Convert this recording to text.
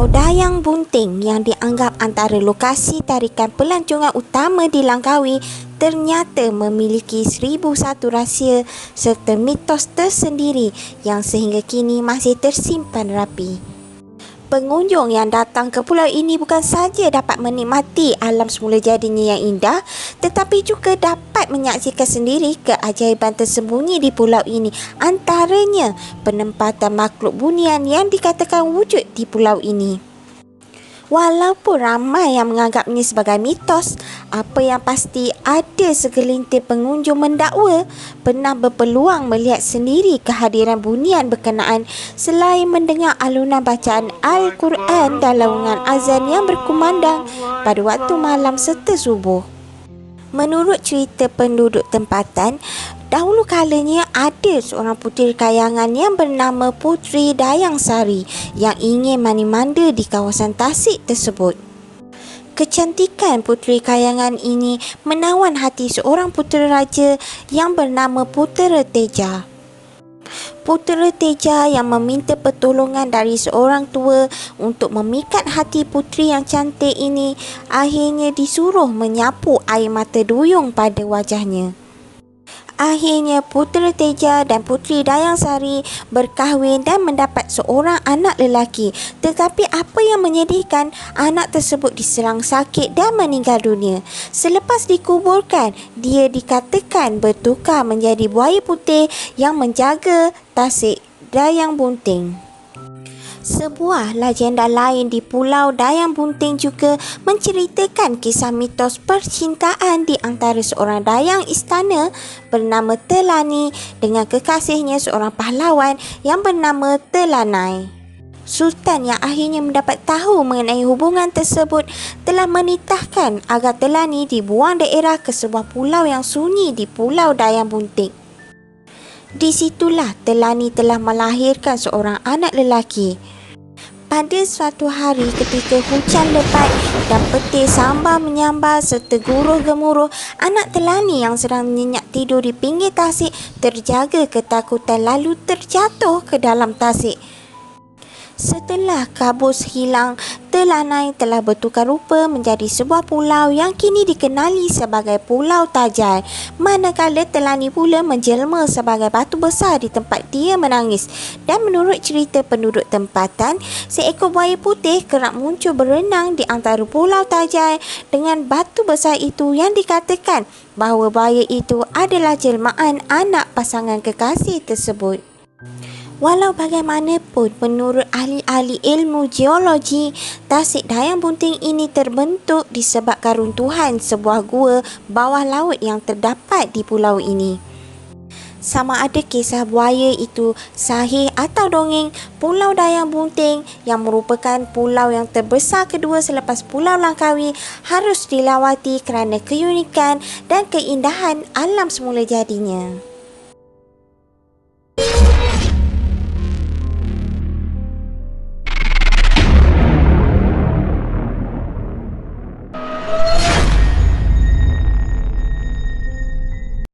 Pulau Dayang Bunting yang dianggap antara lokasi tarikan pelancongan utama di Langkawi ternyata memiliki 1001 rahsia serta mitos tersendiri yang sehingga kini masih tersimpan rapi. Pengunjung yang datang ke pulau ini bukan saja dapat menikmati alam semula jadinya yang indah, tetapi juga dapat menyaksikan sendiri keajaiban tersembunyi di pulau ini, antaranya penempatan makhluk bunian yang dikatakan wujud di pulau ini. Walaupun ramai yang menganggapnya sebagai mitos, apa yang pasti ada segelintir pengunjung mendakwa pernah berpeluang melihat sendiri kehadiran bunian berkenaan selain mendengar alunan bacaan Al-Quran dan laungan azan yang berkumandang pada waktu malam serta subuh. Menurut cerita penduduk tempatan, dahulu kalanya ada seorang puteri kayangan yang bernama Puteri Dayang Sari yang ingin mani-manda di kawasan Tasik tersebut. Kecantikan puteri kayangan ini menawan hati seorang putera raja yang bernama Putera Teja. Putera Teja yang meminta pertolongan dari seorang tua untuk memikat hati puteri yang cantik ini akhirnya disuruh menyapu air mata duyung pada wajahnya. Akhirnya Putera Teja dan Puteri Dayang Sari berkahwin dan mendapat seorang anak lelaki. Tetapi apa yang menyedihkan, anak tersebut diserang sakit dan meninggal dunia. Selepas dikuburkan, dia dikatakan bertukar menjadi buaya putih yang menjaga Tasik Dayang Bunting. Sebuah legenda lain di Pulau Dayang Bunting juga menceritakan kisah mitos percintaan di antara seorang dayang istana bernama Telani dengan kekasihnya seorang pahlawan yang bernama Telanai. Sultan yang akhirnya mendapat tahu mengenai hubungan tersebut telah menitahkan agar Telani dibuang daerah ke sebuah pulau yang sunyi di Pulau Dayang Bunting. Di situlah Telani telah melahirkan seorang anak lelaki. Pada suatu hari ketika hujan lebat dan petir sambar menyambar serta guruh gemuruh, anak Telani yang sedang nyenyak tidur di pinggir tasik terjaga ketakutan lalu terjatuh ke dalam tasik. Setelah kabus hilang, Telanai telah bertukar rupa menjadi sebuah pulau yang kini dikenali sebagai Pulau Tajai, manakala Telani pula menjelma sebagai batu besar di tempat dia menangis. Dan menurut cerita penduduk tempatan, seekor buaya putih kerap muncul berenang di antara Pulau Tajai dengan batu besar itu yang dikatakan bahawa buaya itu adalah jelmaan anak pasangan kekasih tersebut. Walau bagaimanapun, menurut ahli-ahli ilmu geologi, Tasik Dayang Bunting ini terbentuk disebabkan runtuhan sebuah gua bawah laut yang terdapat di pulau ini. Sama ada kisah buaya itu sahih atau dongeng, Pulau Dayang Bunting yang merupakan pulau yang terbesar kedua selepas Pulau Langkawi harus dilawati kerana keunikan dan keindahan alam semula jadinya.